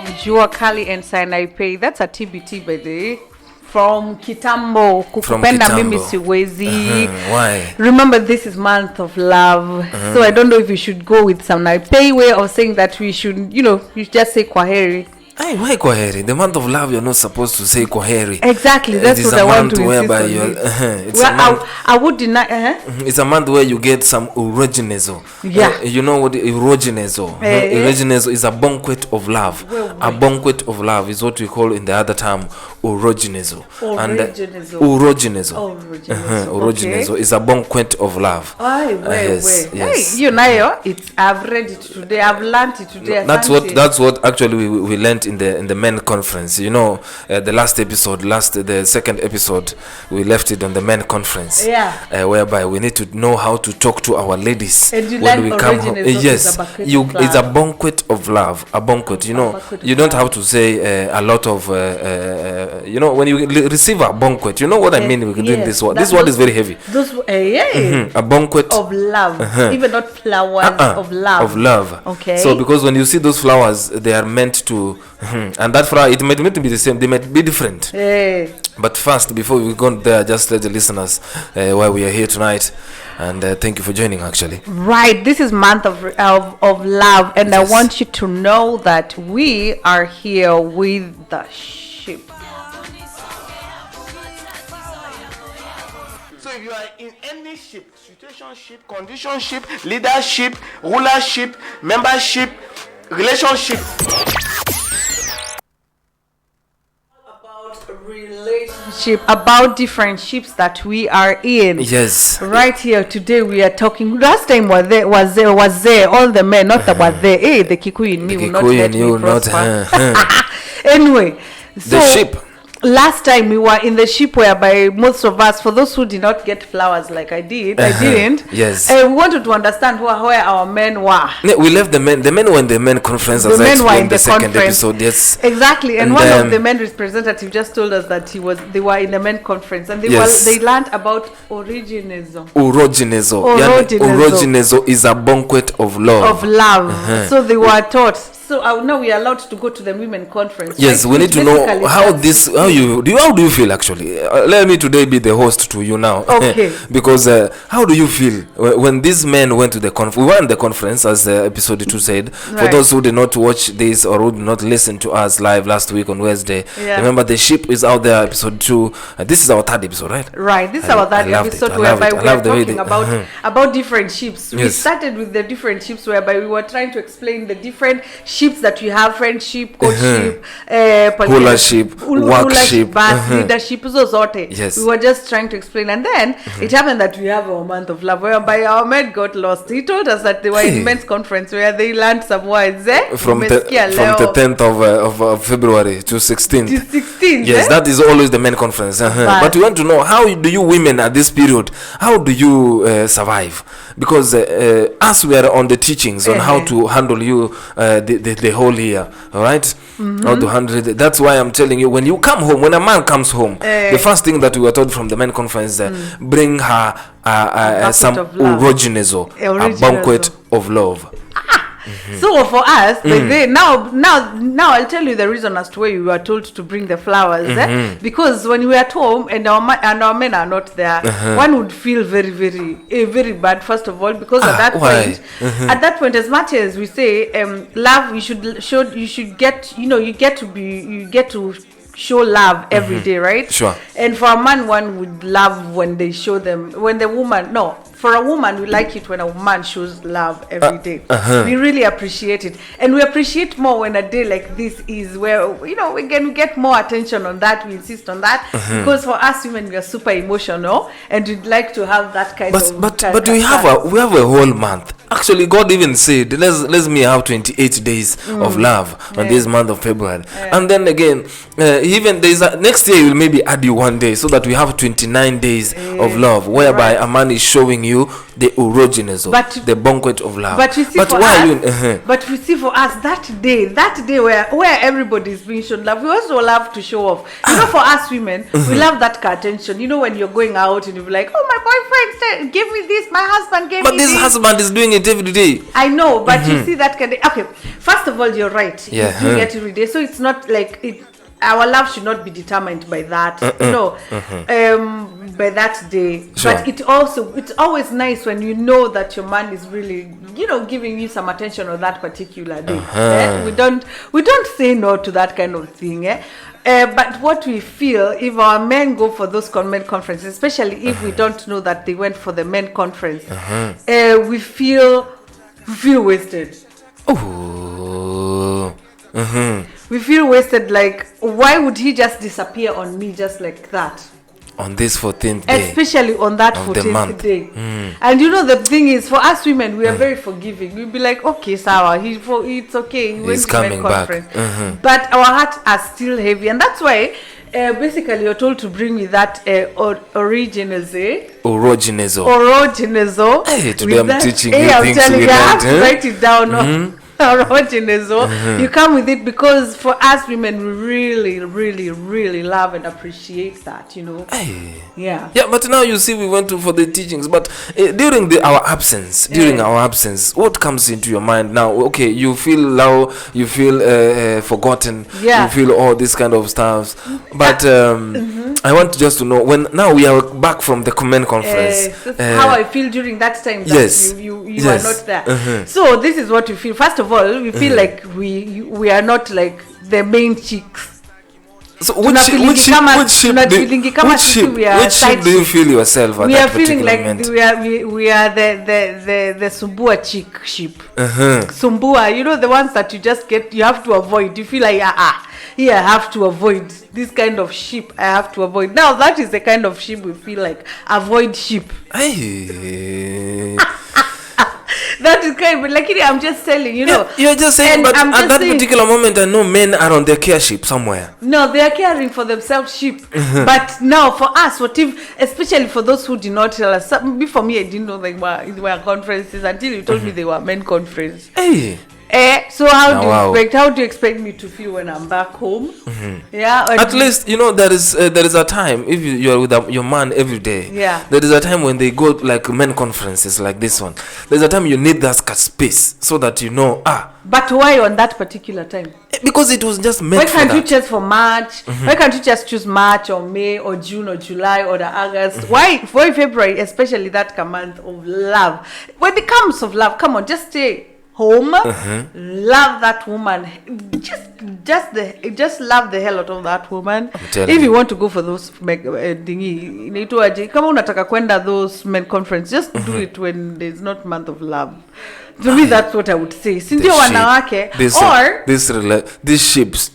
Jua Kali and Sinai. That's a TBT by the way. From Kitambo, Kukupenda Mimi Siwezi. Why? Remember, this is month of love. So I don't know if we should go with some Naipe way of saying that we should, you just say Kwaheri. Hey, why Kwaheri? The month of love, you're not supposed to say Kwaheri. Exactly, that's what I want to insist on. It's a month, I would deny. It's a month where you get some erogenezo. Yeah. You know what erogenezo? Erogenezo is a banquet of love. A banquet of love is what we call in the other term erogenezo. Erogenezo is a banquet of love. Yes. Hey, I've read it today. I've learned it today. That's what actually we learned in the men conference. The last episode, the second episode, we left it on the men conference. Yeah. Whereby we need to know how to talk to our ladies when we come home. Yes, it's a banquet of love. A banquet. You don't have to say a lot of. When you receive a banquet, you know what I mean. We're doing this word. This word is very heavy. A banquet of love, even not flowers of love. Of love. Okay. So because when you see those flowers, they are meant to. And that flower, it might be the same, they might be different. But first, before we go there, just let the listeners why we are here tonight, and thank you for joining. Actually, right, this is month of love, and yes. I want you to know that we are here with the ship. So if you are in any ship, situationship, conditionship, leadership, rulership, membership, relationship. Relationship, about different ships that we are in. Yes. Right here today we are talking. Last time was there all the men, not about there. The Kikuyu knew not let me prosper. Anyway, so the ship. Last time we were in the ship whereby most of us, for those who did not get flowers like I didn't. Yes. We wanted to understand where our men were. We left the men. The men were in the men conference, as I explained in the second episode. Yes. Exactly. And one of the men representatives just told us that they were in the men conference and they learned about Orogenezo. Orogenezo is a banquet of love. So they were taught. So now we are allowed to go to the women conference. Yes, we need to know how do you feel actually? Let me today be the host to you now. Okay. Because how do you feel when these men went to the conference? We were in the conference, as episode 2 said. Right. For those who did not watch this or who did not listen to us live last week on Wednesday, remember the ship is out there, episode 2. This is our third episode, right? Right. This is our third episode whereby we are talking about different ships. We started with the different ships whereby we were trying to explain the different ships that we have: friendship, courtship, rulership, workship, leadership. Yes. We were just trying to explain, and then it happened that we have our month of love whereby our men got lost. He told us that they were in men's conference where they learned some words from the 10th of February to 16th. Yes, that is always the men conference. But we want to know, how do you women at this period, how do you survive? Because us, we are on the teachings on how to handle the whole year. All right. How to handle it. That's why I'm telling you, when you come home, when a man comes home, the first thing that we were told from the men conference is bring her some Orogenezo, a banquet of love. So for us, now I'll tell you the reason as to why we were told to bring the flowers. Because when we were at home and our men are not there, one would feel very, very, very bad. First of all, because at that point, as much as we say love, you get to show love every day, right? Sure. And for a man, one would love when they show them. For a woman, we like it when a man shows love every day. We really appreciate it. And we appreciate more when a day like this is where, we get more attention on that. We insist on that. Because for us women, we are super emotional and we'd like to have that kind of... But we have a whole month. Actually, God even said, let me have 28 days of love on this month of February. And then again, even next year, we'll maybe add you one day so that we have 29 days of love, whereby a man is showing you the Urogenezo, the banquet of love. But you see, but you see, for us, that day where everybody is being shown love, we also love to show off. You know, for us women, we love that attention. You know, when you're going out and you're like, oh, my boyfriend gave me this, my husband gave me this. But this husband is doing it every day. I know, but you see that kind of... Okay, first of all, you're right. You do get every day. So it's not like... Our love should not be determined by that. By that day. Sure. But it's always nice when you know that your man is really, giving you some attention on that particular day. We don't say no to that kind of thing. But what we feel, if our men go for those men conferences, especially if we don't know that they went for the men conference, we feel wasted. Oh. We feel wasted. Like, why would he just disappear on me just like that? On this 14th day, especially on that 14th day. And the thing is, for us women, we are very forgiving. We'll be like, okay, Sawa, it's okay. He's coming back. But our hearts are still heavy, and that's why basically you're told to bring me that Urogenezo. Hey, today I'm teaching you I'm things telling you, I have to write it down. Urogenezo. You come with it because for us women, we really, really, really love and appreciate that, Hey. Yeah. Yeah, but now you see, we went for the teachings, but during our absence, what comes into your mind now? Okay, you feel low, you feel forgotten, you feel all this kind of stuff, but I want just to know, when now we are back from the command conference, how I feel during that time that you are not there. So this is what we feel. First of all, we feel like we are not like the main chicks. So which ship do you feel yourself at we that are feeling like moment? we are the Sumbua chick ship. Sumbua, the ones that you have to avoid. You feel like here I have to avoid this kind of ship. I have to avoid. Now that is the kind of ship we feel like. Avoid ship. Hey. That is kind of like, I'm just telling, You're just saying, but at that particular moment, I know men are on their care ship somewhere. No, they are caring for themselves ship. But now, for us, especially for those who did not tell us, before me, I didn't know they were conferences until you told me they were men conferences. Hey. So how do you expect me to feel when I'm back home? Yeah. At least there is a time, if you are with your man every day. Yeah. There is a time when they go like men conferences like this one. There's a time you need that space so that But why on that particular time? Because it was just meant. Why can't you choose for March? Why can't you just choose March or May or June or July or August? Why February, especially that month of love? When it comes of love, come on, just stay home, love that woman, just love the hell out of that woman. If you want to go for those kama unataka kwenda those men conference, just do it when there's not month of love. To me, that's what I would say. Sindio wanawake or these ships.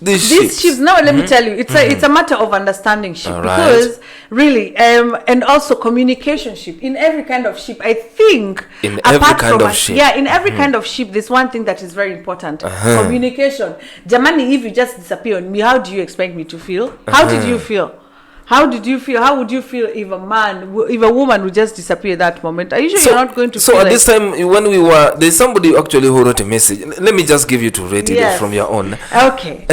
Now let me tell you, it's a matter of understanding ship, because really, and also communication ship. In every kind of ship, I think. In every kind of ship. Yeah, in every kind of ship, there's one thing that is very important: communication. Jamani, if you just disappear on me, how do you expect me to feel? How did you feel? How did you feel? How would you feel if a woman would just disappear at that moment? Are you sure you're not going to feel at this time when we were, there's somebody actually who wrote a message. Let me just give you to read it from your own. Okay.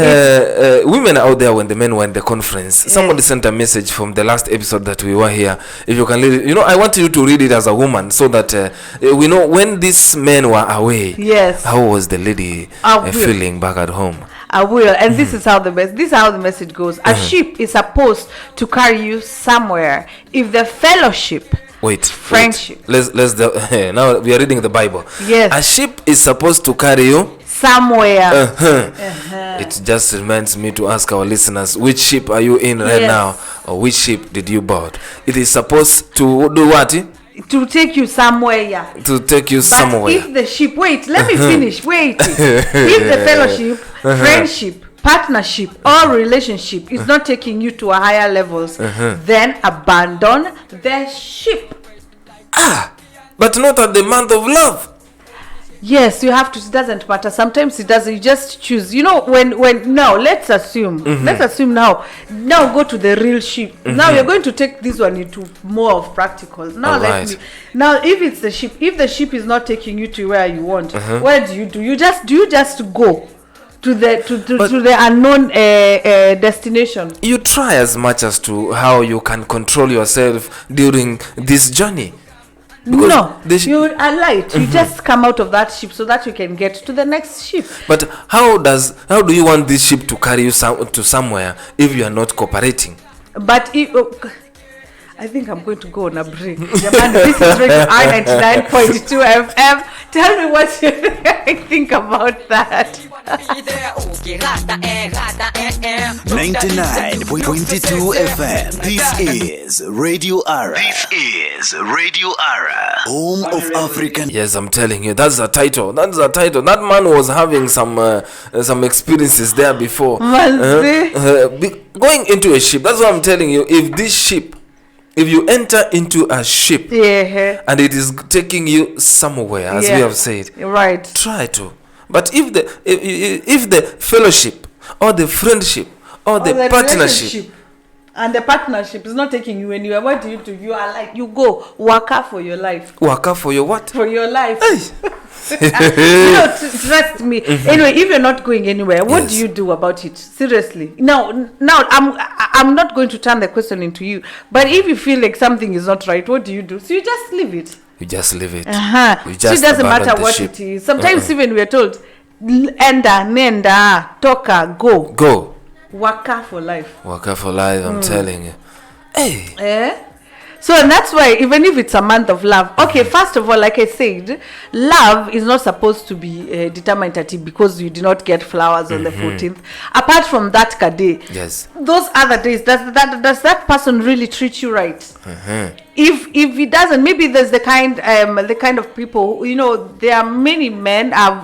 Women out there, when the men were in the conference, somebody sent a message from the last episode that we were here. If you can read it, I want you to read it as a woman so that we know when these men were away. Yes. How was the lady feeling back at home? I will, and this is how the message goes. A ship is supposed to carry you somewhere. If the fellowship, friendship. Let's now we are reading the Bible. Yes. A ship is supposed to carry you somewhere. It just reminds me to ask our listeners, which ship are you in right now, or which ship did you board? It is supposed to do what? To take you somewhere. To take you somewhere. But if the ship, let me finish. If the fellowship, friendship, partnership, or relationship is not taking you to a higher levels, then abandon the ship. But not at the month of love. Yes, you have to. It doesn't matter. Sometimes it doesn't. You just choose. You know, when now let's assume now go to the real ship. Now you're going to take this one into more of practical. Now if it's the ship, if the ship is not taking you to where you want, where do? You just go to the unknown destination. You try as much as to how you can control yourself during this journey. Because you are light. You just come out of that ship so that you can get to the next ship. But how do you want this ship to carry you to somewhere if you are not cooperating? But I think I'm going to go on a break. Japan, this is Radio R99.2 FM. Tell me what you think about that. 99.22 FM. This is Radio Ara. Home of African. Yes, I'm telling you, that's a title. That man was having some experiences there before. Going into a ship. That's what I'm telling you. If you enter into a ship and it is taking you somewhere, as we have said, right, try to. But if the fellowship or the friendship or the partnership and the partnership is not taking you anywhere, what do? You are like, you go waka for your life. Waka for your what? For your life. Trust me. Anyway, if you're not going anywhere, what do you do about it? Seriously. Now I'm not going to turn the question into you, but if you feel like something is not right, what do you do? So you just leave it. You just leave it. So it doesn't matter what it is. Sometimes even we are told, enda, nenda, toka, go. Waka for life. I'm telling you. Hey. So and that's why even if it's a month of love, okay, first of all, like I said, love is not supposed to be determinative because you did not get flowers on the 14th. Apart from that day, yes, those other days, does that person really treat you right? If he doesn't, maybe there's the kind of people, there are many men. I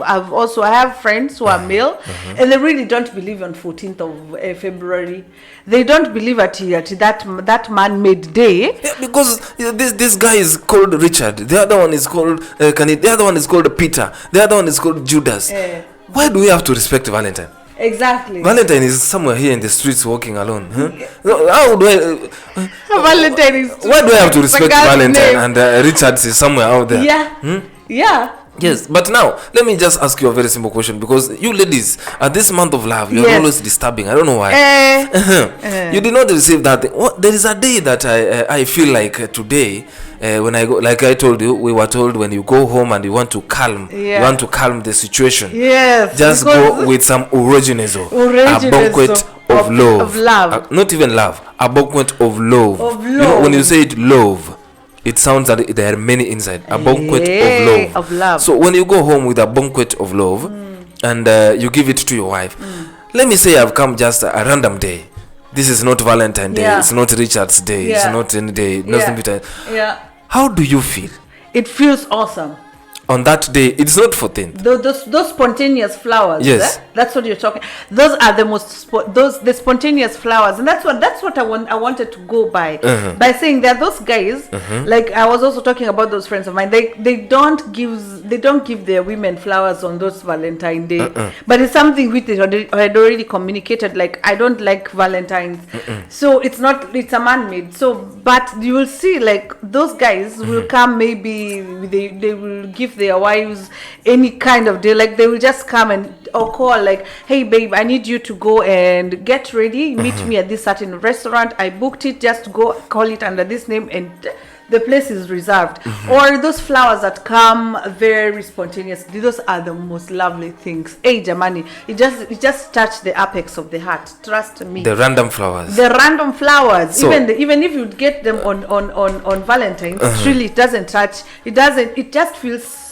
have friends who are male, and they really don't believe on 14th of February. They don't believe at that man-made day. Yeah, because this guy is called Richard. The other one is called Canida. The other one is called Peter. The other one is called Judas. Why do we have to respect Valentine? Exactly. Valentine is somewhere here in the streets walking alone. How do I? Valentine is. Why do I have to respect Valentine and Richard is somewhere out there? Yeah. Yes, but now let me just ask you a very simple question, because you ladies at this month of love, you're always disturbing. I don't know why. You did not receive that thing. There is a day that I feel like today. When I go, like I told you, we were told when you go home and you want to calm the situation. Yes. Just go with some original, a banquet of love. Not even love, a banquet of love. When you say it, love, it sounds that there are many inside. A banquet of love. So when you go home with a banquet of love and you give it to your wife, let me say I've come just a random day. This is not Valentine's Day. It's not Richard's Day. It's not any day. How do you feel? It feels awesome. On that day, it's not 14th. Those spontaneous flowers. Yes, that's what you're talking. Those are the most the spontaneous flowers, and that's what I wanted to go by saying that those guys, like I was also talking about those friends of mine. They don't give their women flowers on those Valentine's Day, but it's something which they had already communicated. Like, I don't like Valentine's, so it's a man-made. So, but you will see, like, those guys will come. Maybe they will give their wives any kind of day, like they will just come or call, like, hey babe, I need you to go and get ready, meet me at this certain restaurant, I booked it, just go, call it under this name and the place is reserved. Or those flowers that come very spontaneously, those are the most lovely things. Hey Jamani, it just touched the apex of the heart, trust me. The random flowers, so, even if you get them on Valentine's, really it doesn't touch, it just feels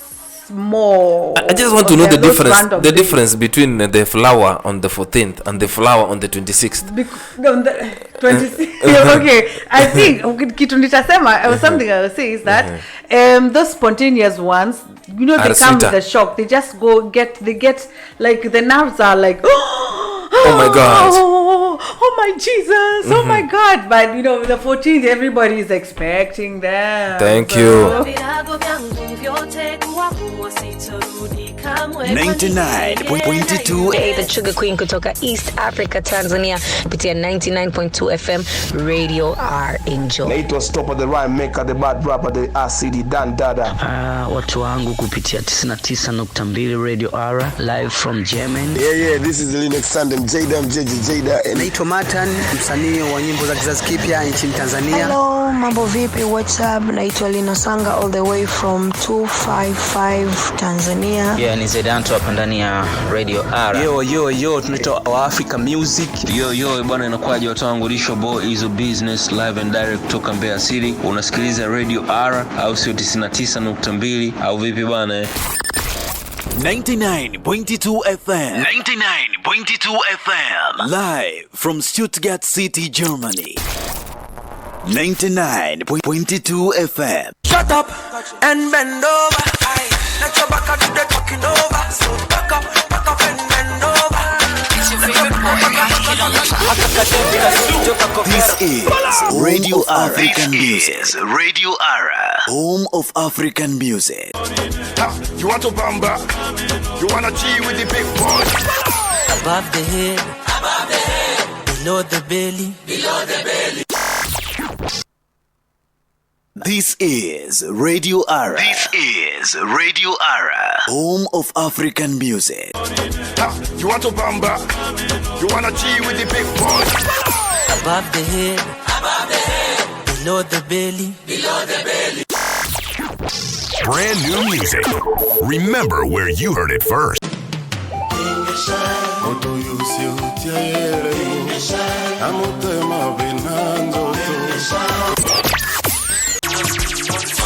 more. I just want to know the difference between the flower on the 14th and the flower on the 26th. On the 26th. Okay, I think something I will say is that those spontaneous ones, they come with a shock. They just they get like the nerves are like, oh my God, oh my Jesus, oh my God. But the 14th, everybody is expecting them. Thank you. 99.22 the Sugar Queen kutoka East Africa, Tanzania, kupitia 99.2 FM Radio R. Enjoy. Naitwa Stopper the Rhyme Maker, the bad rapper, the RCD Dan Dada. Watu wangu kupitia 99.2 Radio R live from Germany. Yeah, this is Linux Sandem Jada Jada. Naitwa Matan, msanii wa nyimbo za kizazi kipya nchini Tanzania. Hello, mambo vipi? What's up? Naitwa Lina Sanga all the way from 255 Tanzania. Yeah, ni Zedanto hapa ndani ya Radio R. Yo, tunaitwa Africa Music. Yo, bwana inakuaje watu wangu, Lisho Boy is a business live and direct kutoka Mbeya City. Unasikiliza Radio R au sio 99.2 au vipi bwana? 99.2 FM. 99.2 FM. Live from Stuttgart City, Germany. 99.2 FM. Shut up and bend over. Let your back do the talking over. So back up and bend over. This is Radio African Music. Radio Ara, home of African music. You want to bamba? You want to G with the big boy? Above the head, below the belly. This is Radio Ara. Home of African music. You want to bamba? You want to G with the big boy? Above the head, below the belly. Brand new music. Remember where you heard it first.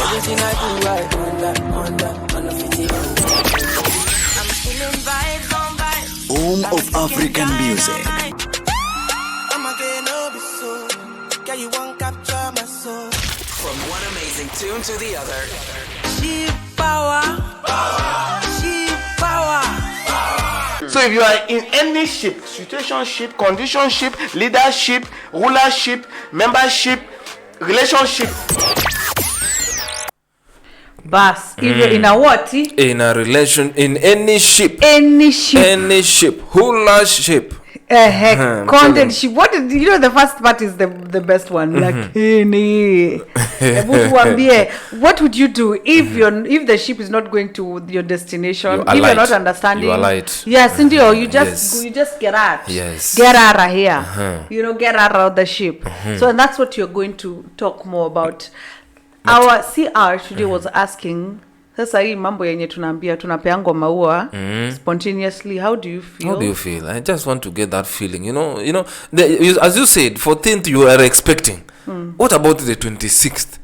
Everything I do, I on the I'm feeling vibes on vibes. Home of African music. I'm again over so. Girl, you won't capture my soul. From one amazing tune to the other. She power. So if you are in any ship, situationship, conditionship, leadership, rulership, membership, relationship. Bas, if you're in a what? In a relation, in any ship. Rulership. Content ship. What did you know? The first part is the best one. Lakini, what would you do if the ship is not going to your destination? If you're not understanding, you are light. Yes, Indio, you just get out. Yes. Get out of here. Get out of the ship. So and that's what you're going to talk more about. Our CR today was asking, sasa hii mambo yenye tunapeangwa maua spontaneously, how do you feel? I just want to get that feeling, as you said, 14th you are expecting. What about the 26th,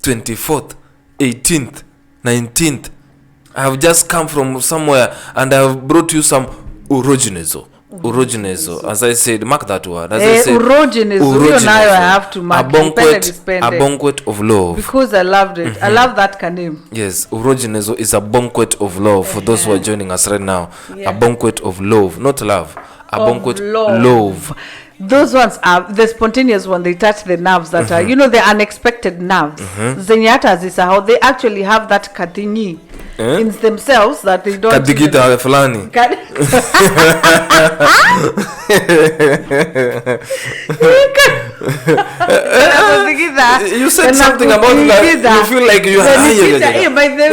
24th, 18th, 19th? I have just come from somewhere and I have brought you some urogenezo, as I said, mark that word. As I said, urogenezo. I have to mark. A banquet of love. Because I loved it. I love that name. Yes, urogenezo is a banquet of love for those who are joining us right now. Yeah. A banquet of love, not love. A banquet of love. Those ones are the spontaneous one. They touch the nerves that are, the unexpected nerves. Zenyata zisa how they actually have that katingi in themselves that they don't. Kadigita fulani. You said something about that. You feel like you are high. By the way,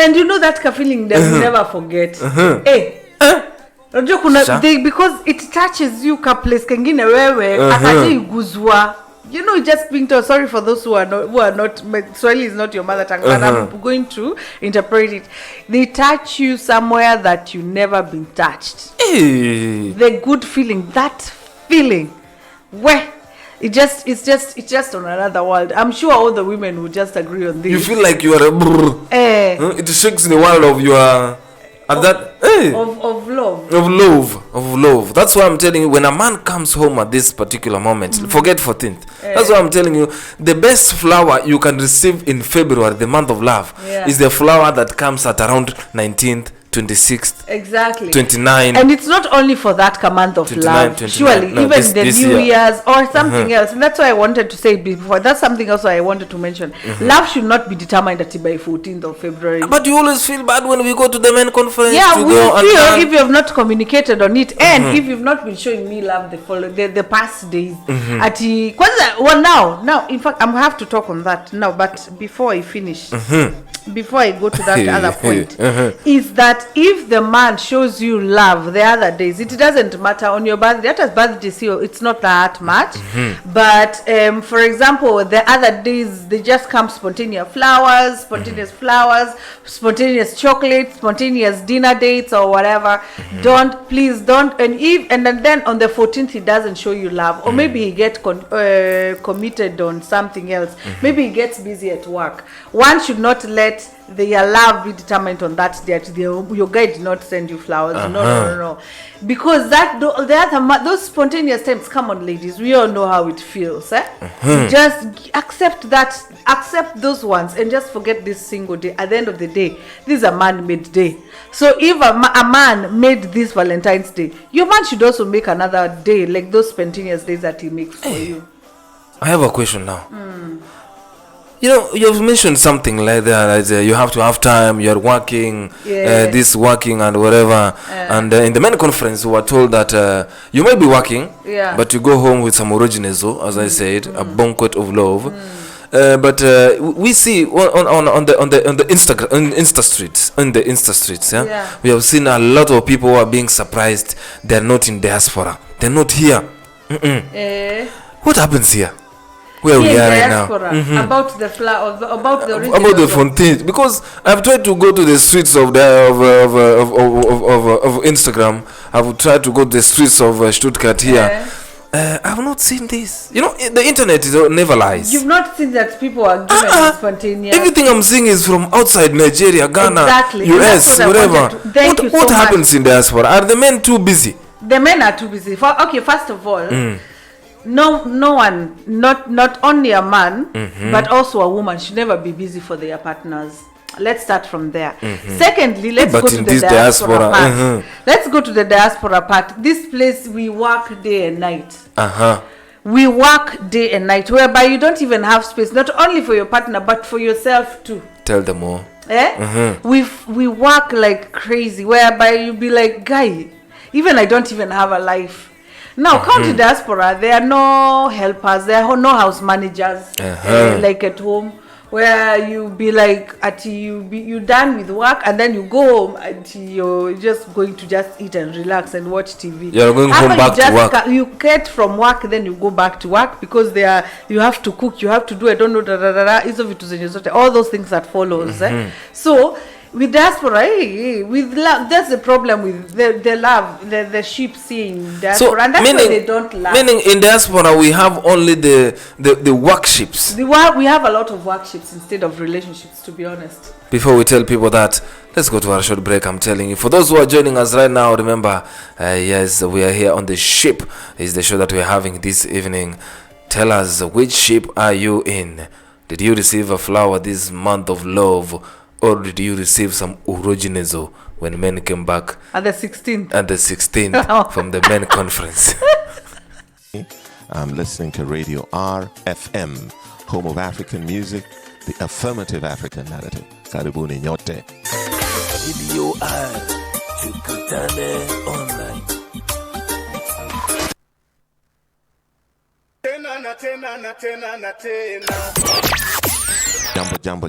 and that feeling they will never forget. Because it touches you place kengine wewe akatiguzwa. Just being told, sorry for those who are not Swahili is not your mother tongue, but I'm going to interpret it. They touch you somewhere that you never been touched. The good feeling, that feeling where it's just on another world. I'm sure all the women would just agree on this. You feel like you are it shakes the world of your of love. That's why I'm telling you, when a man comes home at this particular moment, forget 14th. That's why I'm telling you, the best flower you can receive in February, the month of love, is the flower that comes at around 19th, 26th, exactly 29, and it's not only for that month of love, 29, surely no, even the New Year's or something else. And that's why I wanted to say before, that's something else I wanted to mention. Love should not be determined by 14th of February. But you always feel bad when we go to the men conference. Yeah, we feel if you have not communicated on it, and if you've not been showing me love the past days. Now in fact I have to talk on that now, but before I finish, before I go to that other point, is that if the man shows you love the other days, it doesn't matter on your birthday. That is birthday, it's not that much. But for example, the other days they just come spontaneous flowers, spontaneous chocolate, spontaneous dinner dates or whatever. Please don't. And then on the 14th he doesn't show you love, or maybe he gets committed on something else. Maybe he gets busy at work. One should not let their love be determined on that day. Your guy did not send you flowers. No. Because those spontaneous times, come on ladies, we all know how it feels. Just accept those ones and just forget this single day. At the end of the day, this is a man-made day. So if a man made this Valentine's Day, your man should also make another day, like those spontaneous days that he makes for you. I have a question now. You know, you've mentioned something like that, you have to have time, you're working, working and whatever. And in the men conference, we were told that you might be working, but you go home with some original, as I said, a banquet of love. But we see on the Insta streets, we have seen a lot of people who are being surprised they're not in diaspora, they're not here. What happens here? Where we are right now, about the flower, about the original, about the fontaines, because I've tried to go to the streets of Instagram. I've tried to go to the streets of Stuttgart here. I've not seen this. You know, the internet never lies. You've not seen that people are given spontaneous. Everything I'm seeing is from outside Nigeria, Ghana, US, whatever. What happens in diaspora? Are the men too busy? The men are too busy. First of all. No one, not only a man, but also a woman should never be busy for their partners. Let's start from there. Secondly, let's go to the diaspora part. Let's go to the diaspora part. This place, we work day and night. We work day and night, whereby you don't even have space, not only for your partner, but for yourself too. Tell them more. We work like crazy, whereby you be like, guy, even I don't even have a life. Now, come to diaspora, there are no helpers, there are no house managers, like at home, where you be like, you're done with work, and then you go home, and you're just going to just eat and relax and watch TV. You're going home back to work. You get from work, then you go back to work, because you have to cook, you have to do, I don't know, all those things that follows. So, with diaspora, with love, that's the problem with the love, the sheep seeing diaspora, and that's why they don't love. Meaning in diaspora we have only the workships. We have a lot of workships instead of relationships, to be honest. Before we tell people that, let's go to our short break. I'm telling you, for those who are joining us right now, remember, yes, we are here on the ship. Is the show that we're having this evening. Tell us, which ship are you in? Did you receive a flower this month of love? Or did you receive some urogenezo when men came back at the 16th? At the 16th from the men conference. I'm listening to Radio RFM, home of African music, the affirmative African narrative. Karibuni nyote. Radio R, tukutane online.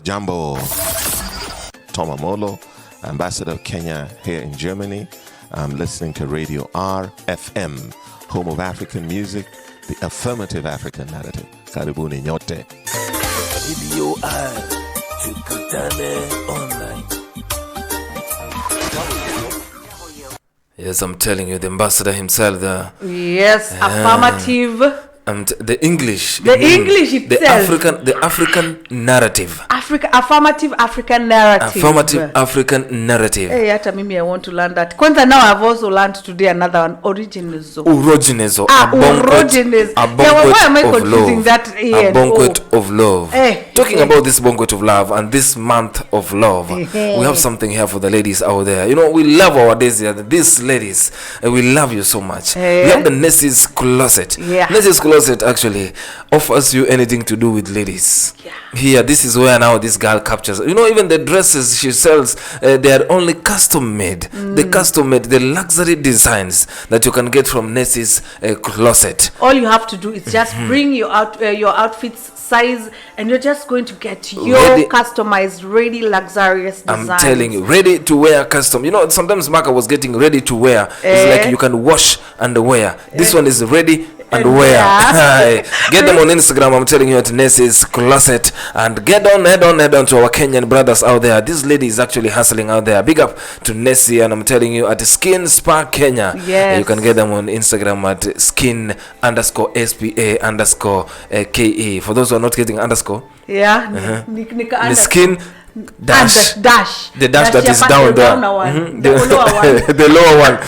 Jambo. Tom Amolo, Ambassador of Kenya here in Germany. I'm listening to Radio RFM, home of African music, the affirmative African narrative. Karibuni nyote. Radio R, tukutane online. Yes, I'm telling you, the ambassador himself. Yes, affirmative. The English. The English itself. The African narrative. Affirmative African narrative. Affirmative African narrative. Hey, hata mimi I want to learn that. Kwanza now I've also learned today another one. Urogenezo. Urogenezo. Urogenezo. A banquet of love. That? A banquet of love. Talking about this banquet of love and this month of love, we have something here for the ladies out there. You know, we love our days here. These ladies, we love you so much. We have the Nessie's Closet. Nessie's Closet actually offers you anything to do with ladies. Here, this is where now this girl captures. You know, even the dresses she sells, they are only custom made. The custom made, the luxury designs that you can get from Nessie's Closet. All you have to do is just bring your outfit's size, and you're just going to get your customized, ready, luxurious designs. I'm telling you, ready to wear custom. You know, sometimes Maka was getting ready to wear. It's like you can wash and wear. This one is ready and wear. Get them on Instagram. I'm telling you, at Nessie's Closet, and head on to our Kenyan brothers out there. This lady is actually hustling out there. Big up to Nessie, and I'm telling you, at Skin Spa Kenya. You can get them on Instagram at skin_SPA_KE. For those who are not getting underscore, the skin dash. The dash that is down there. The lower one.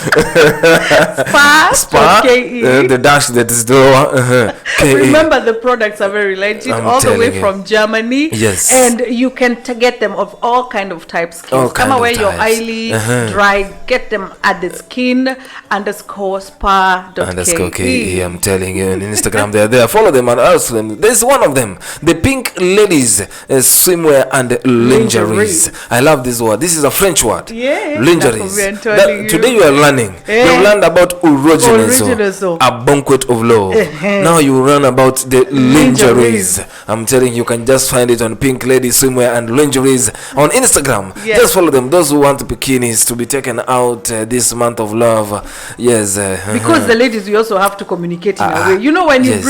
Spa. The dash that is lower. Remember, the products are very legit, all the way from Germany. Yes. And you can get them of all kind of types. Come away your oily, dry, get them at the skin_spa.ke. I'm telling you, on Instagram they're there. Follow them and ask them. There's one of them, the Pink Ladies swimwear and lingeries. I love this word. This is a French word. Lingeries. Today you are learning. You learned about Urogenizo, a banquet of love. Now you learn about the lingeries. I'm telling you, can just find it on Pink Lady Swimwear and Lingeries on Instagram. Just follow them. Those who want bikinis to be taken out this month of love. Because the ladies, we also have to communicate in a way. You know, when you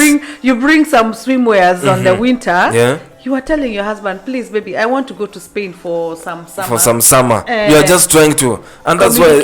bring some swimwears on the winter. You are telling your husband, please, baby, I want to go to Spain for some summer. You are just trying to, and that's why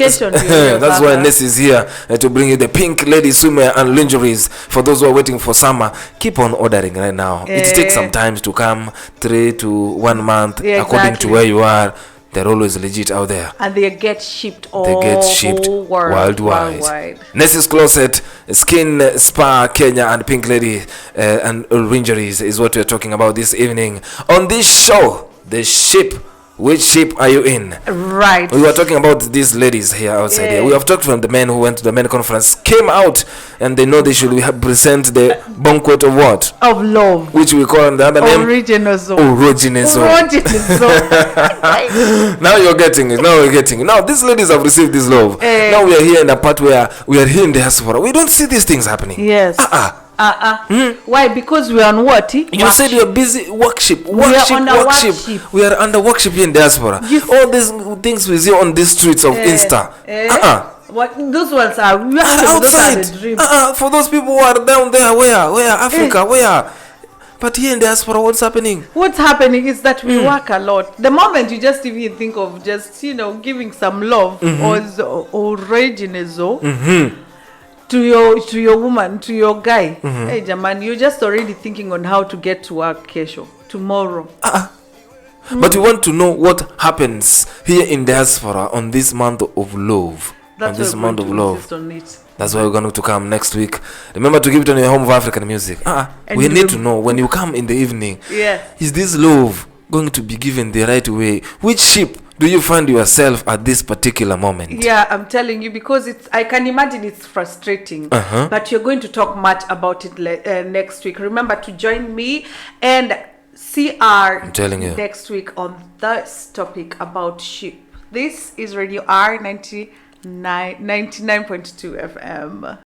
Ness is here to bring you the Pink Lady Swimwear and Lingeries. For those who are waiting for summer, keep on ordering right now. It takes some time to come, 3 to 1 month, according to where you are. They're always legit out there. And they get shipped worldwide. Nessie's Closet, Skin Spa Kenya, and Pink Lady and Lingeries is what we're talking about this evening. On this show, the ship. Which ship are you in? Right. We were talking about these ladies here outside here. We have talked from the men who went to the men conference, came out, and they know they should present the banquet of what? Of love. Which we call the other name? Originazo. Now you're getting it. Now we're getting it. Now these ladies have received this love. Now we are here in a part where we are here in diaspora. We don't see these things happening. Yes. Why? Because we are on what? You said you are busy. Workship. We are under workship here in diaspora. All these things we see on these streets of Insta. What those ones are? Outside. Those are the dream. For those people who are down there, where Africa, where? But here in diaspora, what's happening? What's happening is that we work a lot. The moment you just even think of just giving some love or original. To your woman, to your guy. Hey, Jaman, you're just already thinking on how to get to work tomorrow. But we want to know what happens here in diaspora on this month of love. That's why we're going to come next week. Remember to give it on your Home of African Music. We need to know when you come in the evening. Is this love going to be given the right way? Which ship do you find yourself at this particular moment? Yeah, I'm telling you, because I can imagine it's frustrating. But you're going to talk much about it next week. Remember to join me and CR next week on this topic about ship. This is Radio R 99.2 FM.